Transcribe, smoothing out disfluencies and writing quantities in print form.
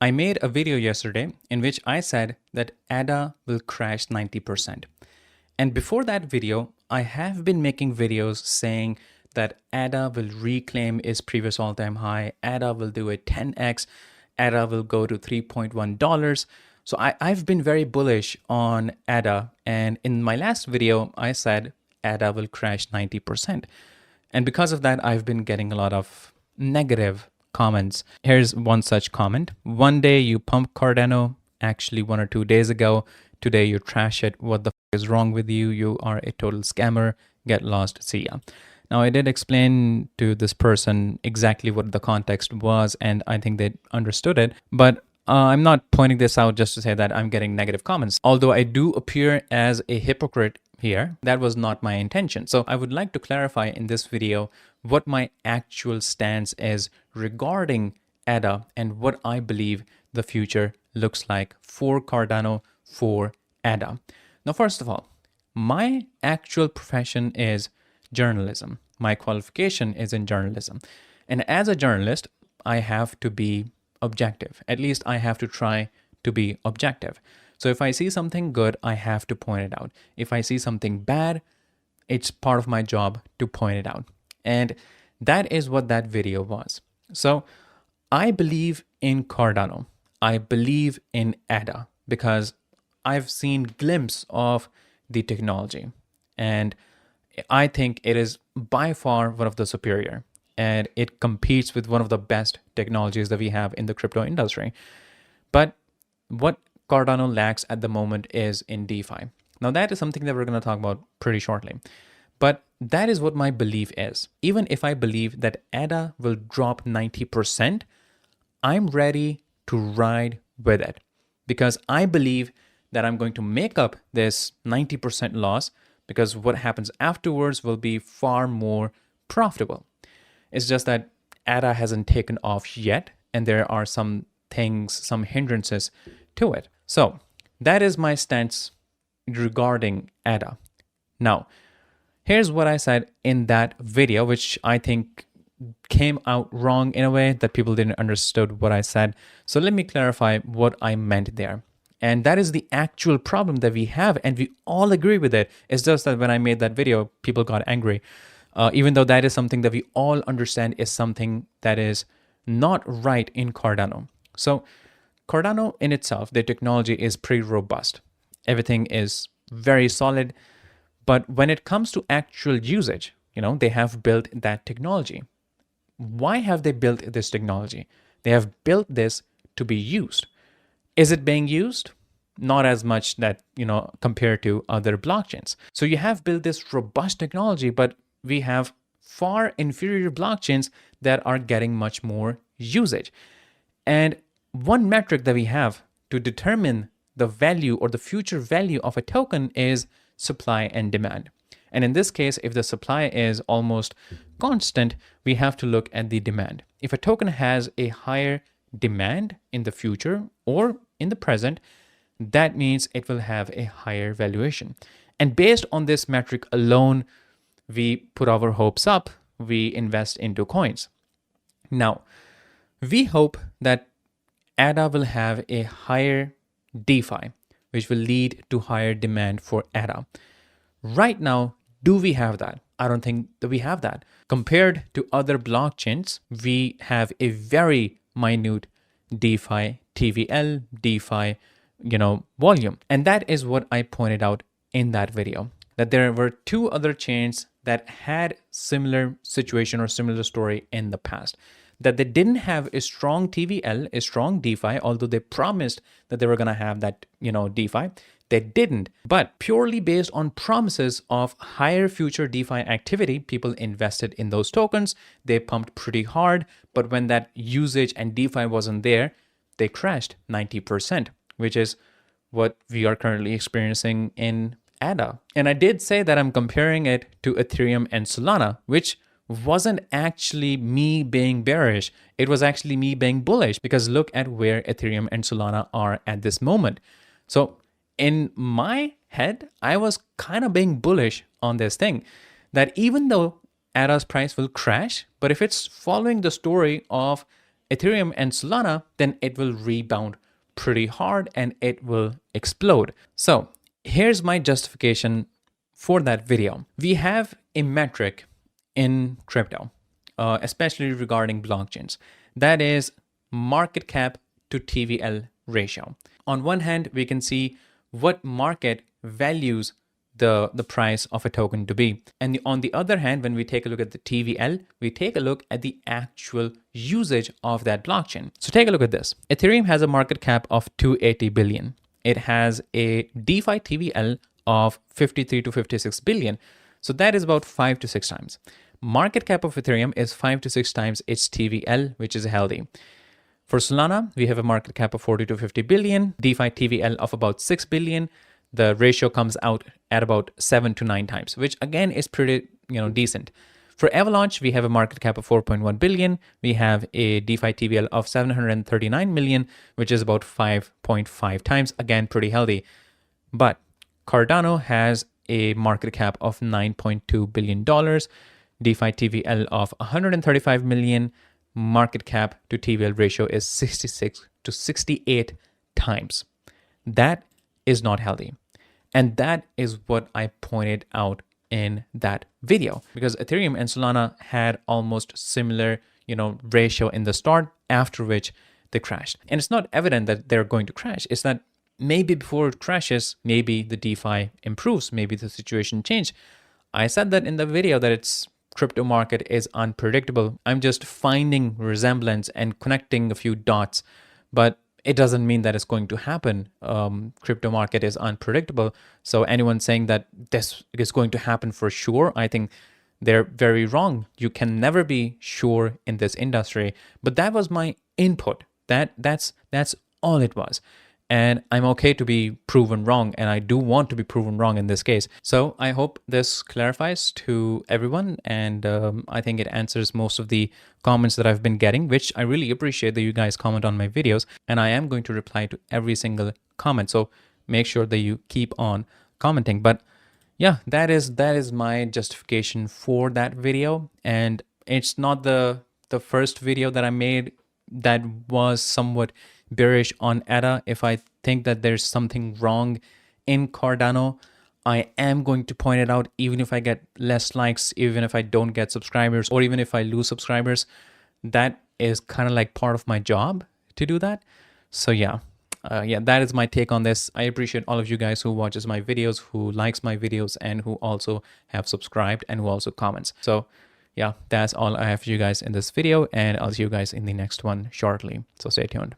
I made a video yesterday in which I said that ADA will crash 90%. And before that video, I have been making videos saying that ADA will reclaim its previous all-time high, ADA will do a 10x, ADA will go to $3.1. So I've been very bullish on ADA. And in my last video, I said ADA will crash 90%. And because of that, I've been getting a lot of negative comments. Here's one such comment. One day you pump Cardano, actually 1 or 2 days ago. Today you trash it. What the is wrong with you? You are a total scammer. Get lost. See ya. Now, I did explain to this person exactly what the context was, and I think they understood it. But I'm not pointing this out just to say that I'm getting negative comments. Although I do appear as a hypocrite here, that was not my intention. So I would like to clarify in this video what my actual stance is regarding ADA and what I believe the future looks like for Cardano, for ADA. Now, first of all, my actual profession is journalism. My qualification is in journalism. And as a journalist, I have to be objective. At least I have to try to be objective. So if I see something good, I have to point it out. If I see something bad, it's part of my job to point it out. And that is what that video was. So I believe in Cardano. I believe in ADA because I've seen glimpse of the technology. And I think it is by far one of the superior. And it competes with one of the best technologies that we have in the crypto industry. But what Cardano lacks at the moment is in DeFi. Now, that is something that we're going to talk about pretty shortly. But that is what my belief is. Even if I believe that ADA will drop 90%, I'm ready to ride with it because I believe that I'm going to make up this 90% loss because what happens afterwards will be far more profitable. It's just that ADA hasn't taken off yet, and there are some things, some hindrances to it. So that is my stance regarding ADA. Now, here's what I said in that video, which I think came out wrong in a way that people didn't understood what I said. So let me clarify what I meant there. And that is the actual problem that we have, and we all agree with it. It's just that when I made that video, people got angry. Even though that is something that we all understand is something that is not right in Cardano. So Cardano in itself, the technology is pretty robust. Everything is very solid. But when it comes to actual usage, they have built that technology. Why have they built this technology? They have built this to be used. Is it being used? Not as much that, compared to other blockchains. So you have built this robust technology, but we have far inferior blockchains that are getting much more usage. And one metric that we have to determine the value or the future value of a token is supply and demand. And in this case, if the supply is almost constant, we have to look at the demand. If a token has a higher demand in the future or in the present, that means it will have a higher valuation. And based on this metric alone, we put our hopes up, we invest into coins. Now, we hope that ADA will have a higher DeFi, which will lead to higher demand for ADA. Right now, do we have that? I don't think that we have that. Compared to other blockchains, we have a very minute DeFi, TVL, DeFi, volume. And that is what I pointed out in that video, that there were 2 other chains that had similar situation or similar story in the past, that they didn't have a strong TVL, a strong DeFi, although they promised that they were going to have that, DeFi. They didn't. But purely based on promises of higher future DeFi activity, people invested in those tokens. They pumped pretty hard. But when that usage and DeFi wasn't there, they crashed 90%, which is what we are currently experiencing in ADA. And I did say that I'm comparing it to Ethereum and Solana, which wasn't actually me being bearish. It was actually me being bullish because look at where Ethereum and Solana are at this moment. So in my head, I was kind of being bullish on this thing, that even though ADA's price will crash, but if it's following the story of Ethereum and Solana, then it will rebound pretty hard and it will explode. So here's my justification for that video. We have a metric in crypto, especially regarding blockchains, that is market cap to TVL ratio. On one hand, we can see what market values the price of a token to be. And on the other hand, when we take a look at the TVL, we take a look at the actual usage of that blockchain. So take a look at this. Ethereum has a market cap of 280 billion. It has a DeFi TVL of 53 to 56 billion. So that is about 5 to 6 times. Market cap of Ethereum is 5 to 6 times its TVL, which is healthy. For Solana, we have a market cap of 40 to 50 billion, DeFi TVL of about 6 billion. The ratio comes out at about 7 to 9 times, which again is pretty, decent. For Avalanche, we have a market cap of 4.1 billion. We have a DeFi TVL of 739 million, which is about 5.5 times. Again, pretty healthy. But Cardano has a market cap of $9.2 billion, DeFi TVL of 135 million, market cap to TVL ratio is 66 to 68 times. That is not healthy. And that is what I pointed out in that video, because Ethereum and Solana had almost similar, ratio in the start, after which they crashed. And it's not evident that they're going to crash. It's that maybe before it crashes, maybe the DeFi improves, maybe the situation change. I said that in the video that its crypto market is unpredictable. I'm just finding resemblance and connecting a few dots, but it doesn't mean that it's going to happen. Crypto market is unpredictable. So anyone saying that this is going to happen for sure, I think they're very wrong. You can never be sure in this industry. But that was my input. That's all it was. And I'm okay to be proven wrong, and I do want to be proven wrong in this case. So I hope this clarifies to everyone, and I think it answers most of the comments that I've been getting, which I really appreciate that you guys comment on my videos, and I am going to reply to every single comment. So make sure that you keep on commenting. But yeah, that is my justification for that video, and it's not the first video that I made that was somewhat bearish on ADA. If I think that there's something wrong in Cardano, I am going to point it out, even if I get less likes, even if I don't get subscribers, or even if I lose subscribers. That is kind of like part of my job to do that. So yeah, that is my take on this. I appreciate all of you guys who watches my videos, who likes my videos, and who also have subscribed and who also comments. So yeah, that's all I have for you guys in this video, and I'll see you guys in the next one shortly. So stay tuned.